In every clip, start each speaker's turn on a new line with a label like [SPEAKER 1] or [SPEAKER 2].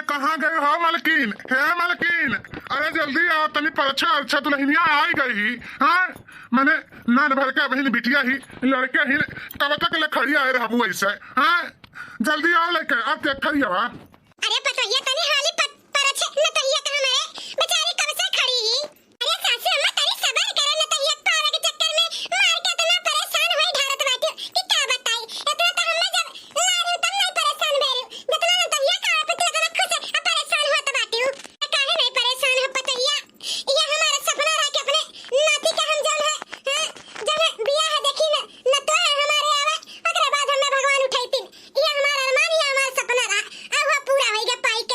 [SPEAKER 1] कहाँ गए हो मालकिन? हे मालकिन, अरे जल्दी आओ, तनी परछा अच्छा दुल्हनिया आई गई। हाँ मैंने नान भर के बहन बिटिया ही लड़के ही कब तक लखड़ी आए रहबू ऐसे। हाँ जल्दी आओ लेके अब देख खड़ी हवा।
[SPEAKER 2] अरे पतोहिया तनी हाली परछे नतहिया कहां मरे बेचारी कब से खड़ी ही। अरे सासू अम्मा तनी सबर करे, नतहिया पावे के चक्कर में मार के इतना परेशान होई ढारत बाटी कि क्या बताई। इतना तो हमें जब लारी तब नहीं परेशान भेलू, जितना नतहिया का पे तो इतना खुश अब परेशान होत बाटी हूं। काहे नहीं परेशान हो पतोहिया? ये हमारा सपना रहा कि अपने नाती का हम जौन है जब बियाह है देखी न तो है हमारे आवे ओकरे बाद हमें भगवान उठैतिन। ये हमारा अरमान, ये हमारा सपना रहा अब वो पूरा हो गया पाई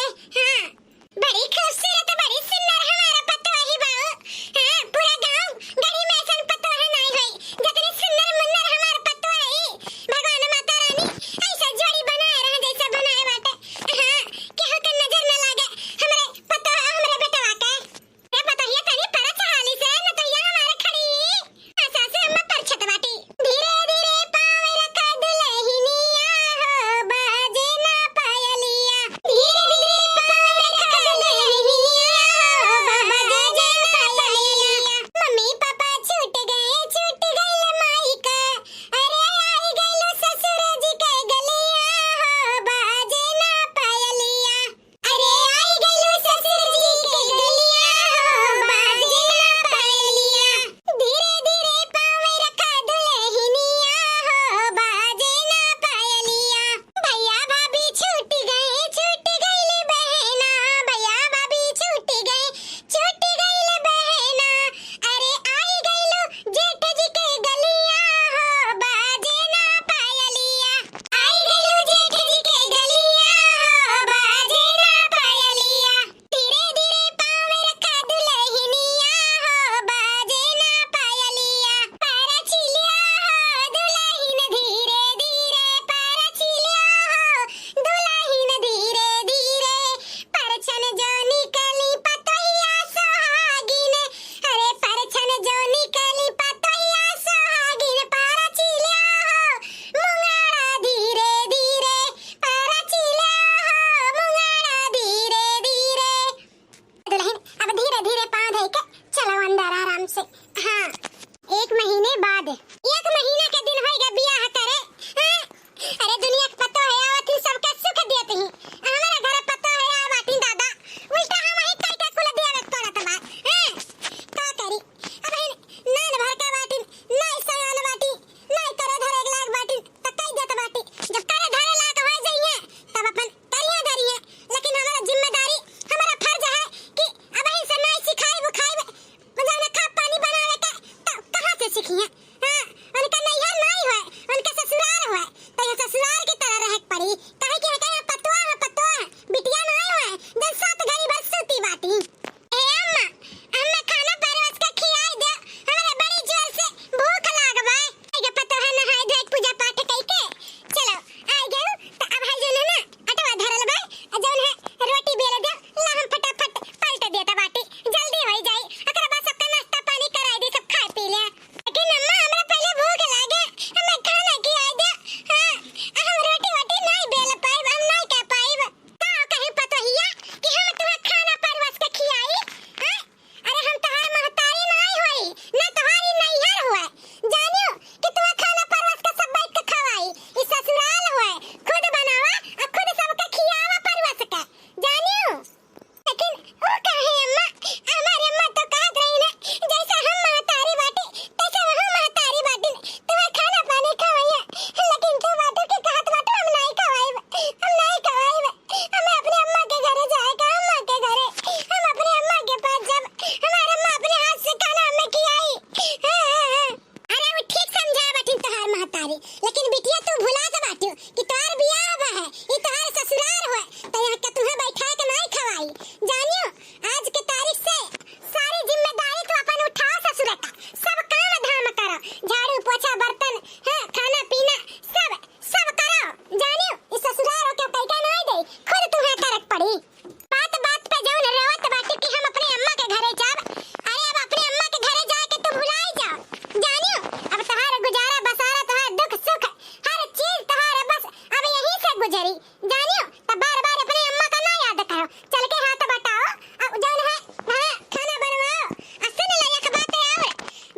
[SPEAKER 2] हो चल के हाथ बटाओ अब जौन है हां खाना बनवाओ असन लायक बात है और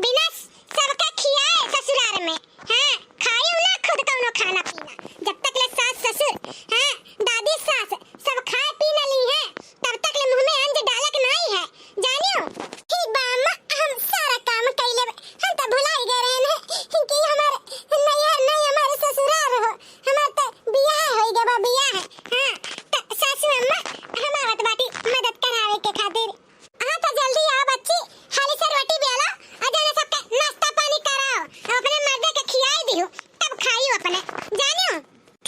[SPEAKER 2] बिना सबका खियाए ससुराल में हां खाइयो ना खुद कौनो खाना पीना जब तक ले सास ससुर हां दादी सास सब खाए पी न ली है तब तक ले मुंह में अंज डालक नहीं है जानियो ठीक बा अम्मा हम सारा काम कइले हम तो भुलाई गए रहन है कि हमारे नैहर नहीं हमारे ससुराल हो हमार तो बियाह होई गबा बियाह हां त सासू अम्मा हम आवत बाटी मदद करावे के खातिर हां तो जल्दी आ बच्ची हाली से रोटी बेलो और जाने सबके नाश्ता पानी कराओ और अपने मर्दे के खियाई दियो तब खाइयो अपने जानियो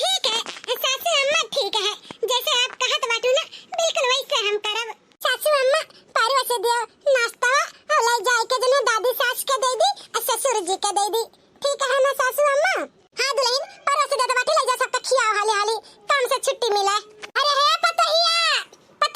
[SPEAKER 2] ठीक है सासू अम्मा ठीक है जैसे आप कहत बाटू ना बिल्कुल वैसे हम करब सासू अम्मा पारवा से दियो नाश्ता और ले जाए के जने दादी सास के दे दी और ससुर जी के दे दी ठीक है ना सासू अम्मा हां दुल्हन पारवा से दे दे बाटी ले जा सबका खियाओ हाली हाली काम से छुट्टी मिले अरे है पतहिया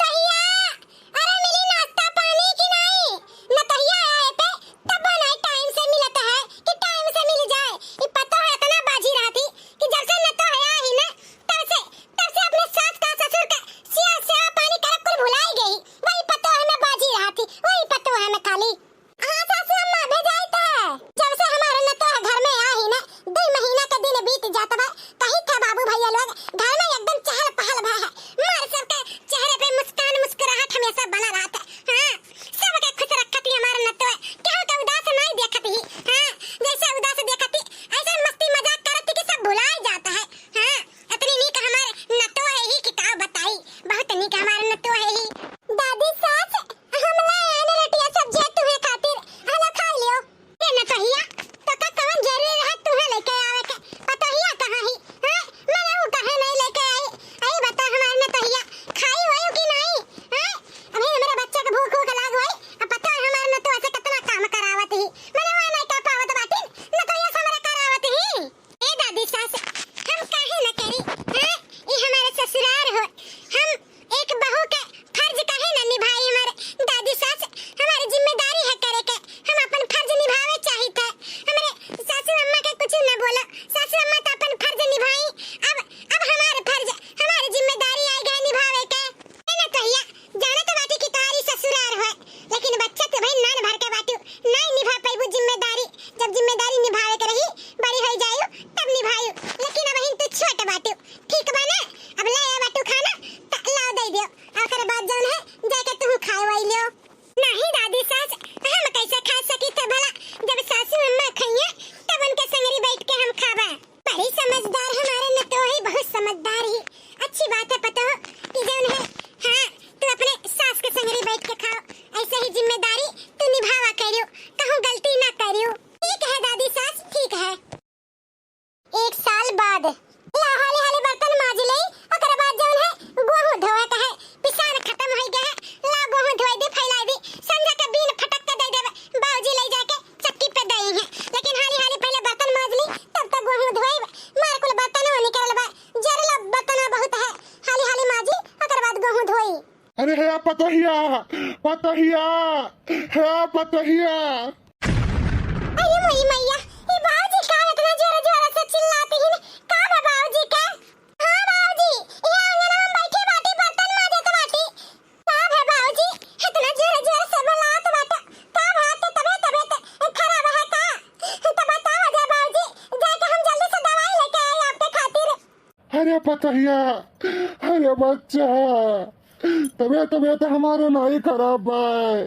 [SPEAKER 2] अरे मिली नाश्ता पानी की नहीं नतहिया आए पे तब नहीं टाइम से मिलता है कि टाइम से मिल जाए ये पता है इतना बाजी रहती कि जब से नतो है ही ना तब से अपने सास का ससुर का सिया पानी कर कुल भुलाई गई वही पता है मैं बाजी रहती वही पता है मैं खाली हां सासू अम्मा भेजाई तो है जब से हमारे नतो घर में आ ही ना 2 महीना का दिन बीत जाता है कहीं था बाबू भैया लोग घर में एकदम चहल पहल भा है मार सबके चेहरे पे मुस्कान मुस्कुराहट हमेशा बना रहता हां सबके खुश रखती हमारे नतो क्या का उदास नहीं देखती हां जैसे उदास देखती ऐसे मस्ती मजाक करती कि सब भुला जाता है हां इतनी नीक हमारे नतो है ही कि का बताई बहुत नीक हमारे नतो है ही दादी सास हम लाए आने रोटियां सब्जी तुम्हें खातिर हला खा लियो ये नतहिया तो का कौन जरूरी है तुम्हें लेके आवे के पतहिया कहां ही हां मैंने वो कहे नहीं लेके आई बता हमारे नतहिया खाई होयो कि नहीं हां अभी मेरे बच्चे के भूख लाग गई अब पता है हमारे नतो से कितना काम करावत ही मैंने वो नहीं कर पावत बाटी नतहिया से मेरे करावत ही ए दादी सास हम काहे न करी हां ये हमारे ससुराल हो हम एक बहू के फर्ज काहे न निभाई हमारे दादी सास हमारी जिम्मेदारी है करे के हम अपन फर्ज निभावे चाहिए हमारे सासू अम्मा के कुछ न बोलो सासू अम्मा तो अपन फर्ज निभाई अब हमारे फर्ज हमारी जिम्मेदारी आई गई निभावे के ना कहिया जाने तो बाटी की तारी ससुराल है लेकिन बच्चा तो भाई नान भर के बाटू नहीं निभा पाइबू जिम्मेदारी जब जिम्मेदारी निभावे के रही बड़ी हो जायो तब निभायो लेकिन अब हिन तू छोट बाटू ठीक बा ना अब ले आ बाटू खाना त लाओ दे दियो आखिर बात जौन है जाके तू खाए वही लियो नहीं दादी सास हम कैसे खा सकी तो भला जब सासू अम्मा खाइए तब उनके संगरी बैठ के हम खाबा बड़ी समझदार हमारे नतो है बहुत समझदार ही अच्छी बात है पता हो कि जौन है हां तू अपने सास के संगरी बैठ के खाओ ऐसे ही जिम्मेदारी तू निभावा करियो कहूं गलती ना करियो ठीक है दादी सास ठीक है 1 साल बाद ला हाली हाली बर्तन माज ले ओकर बाद जौन है गोहूं धोए का है पिसान खत्म हो गया है ला गोहूं धोए दे फैला दे संजा के बीन फटक के दे देबे बाबूजी ले जाके चक्की पे दई है लेकिन हाली हाली पहले बर्तन माज ली तब तक गोहूं धोए मार कुल बर्तन निकल बा जरला बर्तन बहुत है हाली हाली माजी ओकर बाद गोहूं धोई
[SPEAKER 1] अरे है पतहिया
[SPEAKER 2] अरे मोई मैया ये बाबूजी का इतना जोर से चिल्लाते हैं का बा बाबूजी का हां बाबूजी ये आंगन में बैठे बाटी बर्तन माजत बाटी का है बाबूजी इतना जोर से बुलात बाटा का बात तबीयत खराब है का तो बताओ जा बाबूजी जाके हम जल्दी से दवाई लेके आए आपके खातिर
[SPEAKER 1] अरे पतहिया अरे बच्चा तबीयत हमारे नहीं खराब है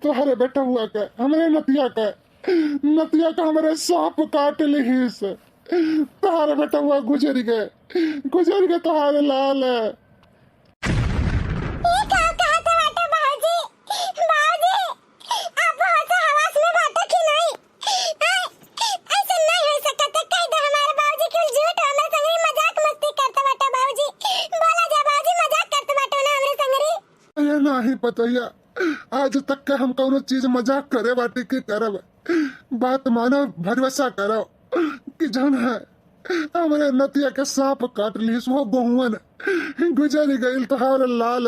[SPEAKER 1] तुम्हारे बेटा हुआ के हमरे नतिया का हमारे सांप काट लिहिस तुम्हारे बेटा हुआ गुजर गए तुम्हारे लाल है
[SPEAKER 2] ये क्या कहते बाटे बाबूजी आप बहुत हवास में बाटे कि नहीं ऐसे नहीं हो सकता कह दे हमारे बाबूजी क्यों झूठ हमारे संगरी मजाक मस्ती करते बाटे बाबूजी बोला जा बाबूजी मजाक करते बाटे ना हमारे संगरी
[SPEAKER 1] अरे नहीं पतहिया आज तक के हम कौनो चीज मजाक करे बाटी के करब बात मानो भरोसा करो कि जौन है हमारे नतिया के सांप काट ली वो बहुवन गुजर गई तोहार लाल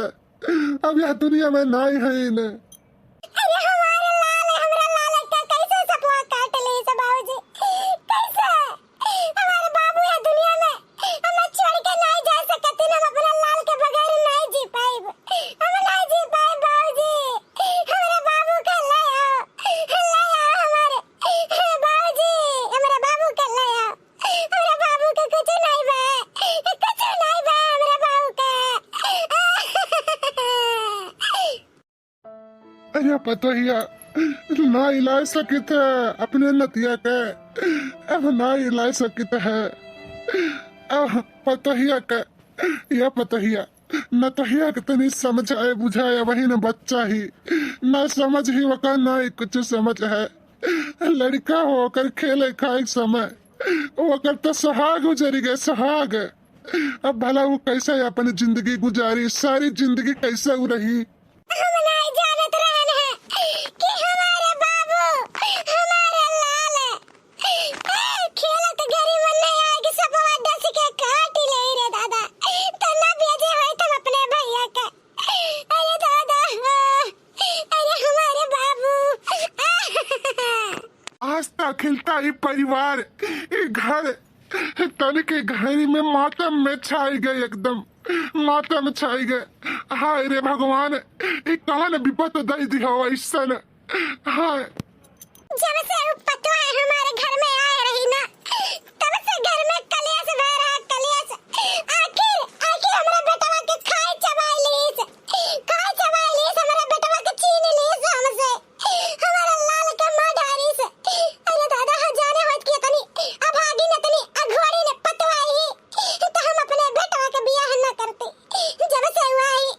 [SPEAKER 1] अब यह दुनिया में नहीं है न
[SPEAKER 2] अरे हमारे लाल हमरा लाल का कैसे सपवा काट ली से बाबूजी कैसे हमारे बाबू है दुनिया में हम छोड़ के नहीं जा सकते हम अपना लाल के बगैर नहीं जी पाए
[SPEAKER 1] अरे पतोहिया ना इलाज सकित अपने नतिया के अब ना इलाज सकित है अब पतोहिया के या पतोहिया नतहिया के तनी समझाए बुझाए वही न बच्चा ही ना समझ ही वका ना ही कुछ समझ है लड़का होकर खेले खाए समय वकर तो सुहाग गुजरी गए सुहाग अब भला वो कैसे अपनी जिंदगी गुजारी सारी जिंदगी कैसे वो रही
[SPEAKER 2] हम नहीं जानत रहन है कि हमारे बाबू हमारे लाल खेलत घरी मन नहीं आएगी सब दस के काट ही ले रे दादा तो ना भेजे होए तुम अपने भैया के अरे दादा अरे हमारे बाबू
[SPEAKER 1] आज तक खिलता ही परिवार ये घर तन के घड़ी में मातम में छाई गए एकदम मातम छाई गए हाय रे भगवान ये कौन विपत दई दी हो ऐसा हाय
[SPEAKER 2] जब से पतवा हमारे घर में आए रही ना तब से घर में कलेश भर रहा कलेश आखिर हमारा बेटवा के खाए चबाई लीस हमारा बेटवा के छीन लीस हमसे हमारा लाल के मां डारीस अरे दादा जाने होत के तनी अभागी न तनी अघोड़ी ने पतवाई तो हम अपने बेटवा के बियाह न करते जब से हुआ ही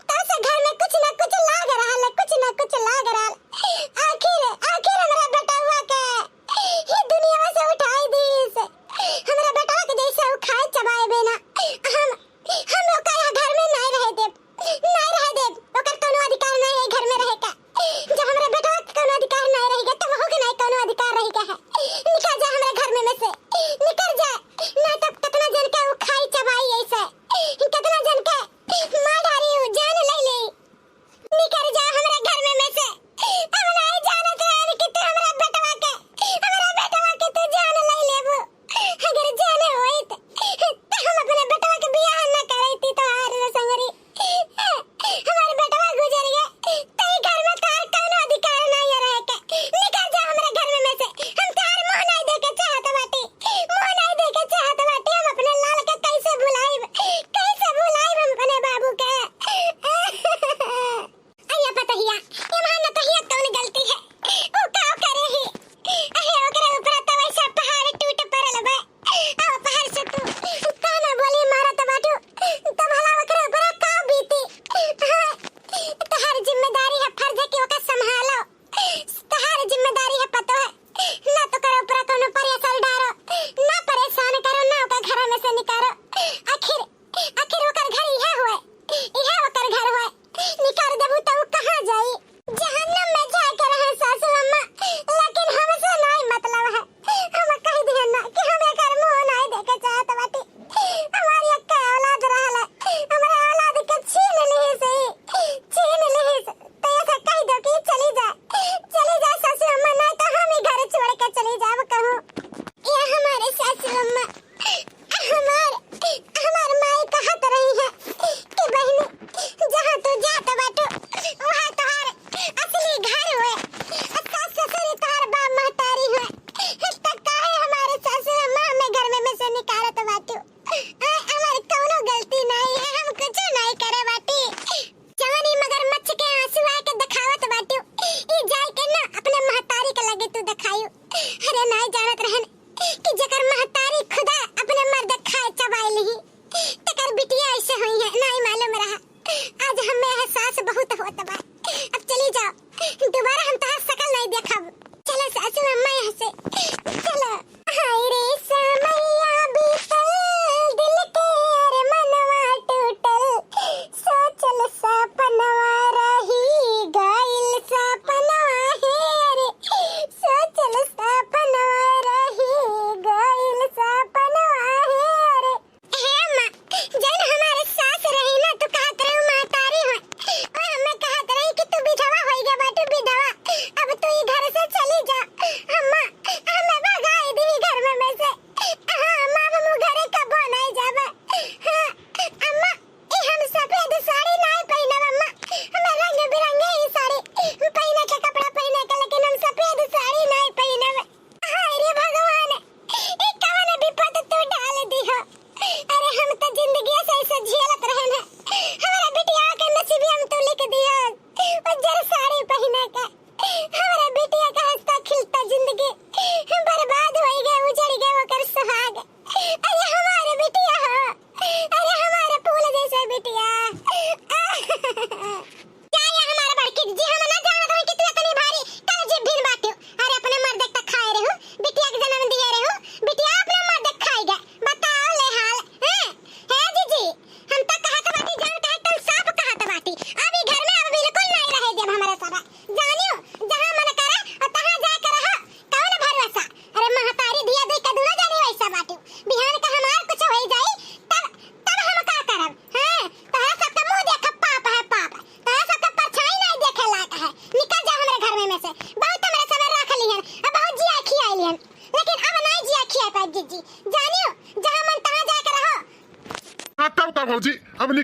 [SPEAKER 2] तब से घर में कुछ न कुछ लाग रहा आखिर हमारा बेटवा के ये दुनिया में से उठाई दीस हमारा बेटवा के जैसे वो खाए चबाए बिना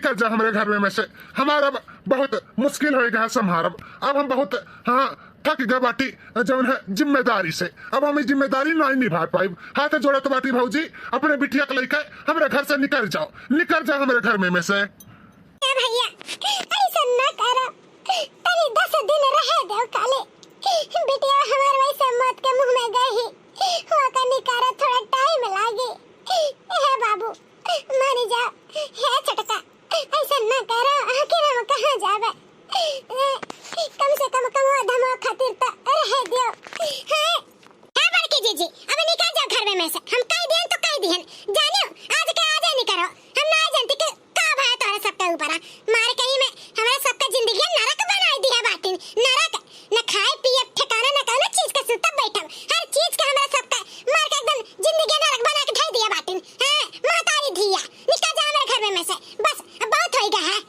[SPEAKER 1] निकल जा हमारे घर में से। हमारा बहुत मुश्किल हो गया संभारब। अब हम बहुत हाँ थक गए बाटी जौन है जिम्मेदारी से। अब हम जिम्मेदारी नहीं निभा पाई। हाथ जोड़त बाटी भौजी, अपने बिटिया के लेकर हमारे घर से निकल जाओ हमारे घर में से।
[SPEAKER 2] भैया ऐसा न करो, तनी 10 दिन रह दो काले। बिटिया हमारे वैसे मौत के मुंह में गई हो का निकारा थोड़ा टाइम लागे। हे बाबू मानी जा, हे छटका ऐसा न करो। आखिर हम कहां जावे? कम से कम धमो खातिर तो रह दियो। हां बड़की जीजी अब निकल जाओ घर में से। हम कह दियन तो कह दियन, जानियो आज के आज नहीं करो। हम ना जानते कि का भय तोरा सबके ऊपर मार कहीं में हमारा सबका जिंदगी नरक बना दिया बाटिन। नरक न खाए पिए ठिकाना न कौनो चीज का सुता बैठम, हर चीज का हमारा सबका मार के एकदम जिंदगी नरक बना के धर दिया बाटिन। हां महतारी धिया निकल जा हमारे घर में से, बस अब बहुत हो गया है।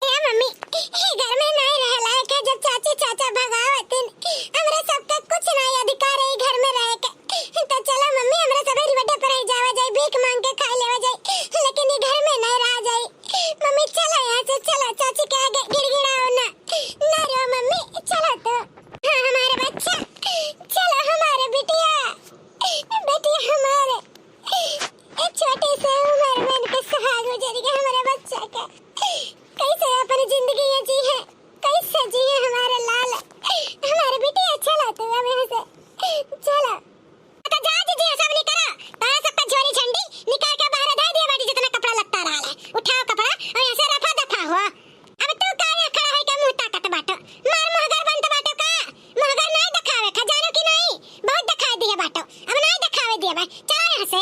[SPEAKER 2] ए मम्मी ये घर में नहीं रह लायक है। जब चाची चाचा भगावतिन हमरा सबका कुछ नहीं अधिकार है घर में रह के। तो चलो मम्मी हमरा सब रिवटे पर ही जावा जाए, भीख मांग के खा लेवा जाए, लेकिन ये घर में नहीं रह जाए। मम्मी चलो यहाँ से, चलो चाची के आगे गिड़गिड़ाओ ना। ना रो मम्मी चलो तो। हाँ हमारे बच्चा, चलो हमारे बेटिया हमारे छोटे से उम्र में इनके सुहाग गुजर गए हमारे बच्चा का। कैसे अपनी जिंदगी ये जी है, कैसे जी है हमारे लाल हमारे बेटिया। चलो तो अब यहाँ से चलो तो जा जी सब नहीं करो। तारा सबका झोली झंडी निकाल के बाहर दे दिया बाटी। जितना कपड़ा लगता रहा है उठाओ कपड़ा और यहाँ से रफा दफा हुआ। अब तू काहे खड़ा है के मुंह ताकत बाटो? मार मुहगर बनत बाटो का? मुहगर नहीं दिखावे खजानो की नहीं, बहुत दिखा दिया बाटो, अब नहीं दिखावे दिया भाई। चलो यहाँ से।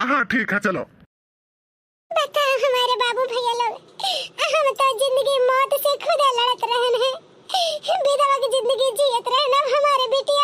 [SPEAKER 1] हाँ ठीक है चलो।
[SPEAKER 2] बताओ हमारे बाबू भैया लोग, हम तो जिंदगी मौत से खुद लड़त रहन है। विधवा की जिंदगी जियत रहन। अब हमारे बेटी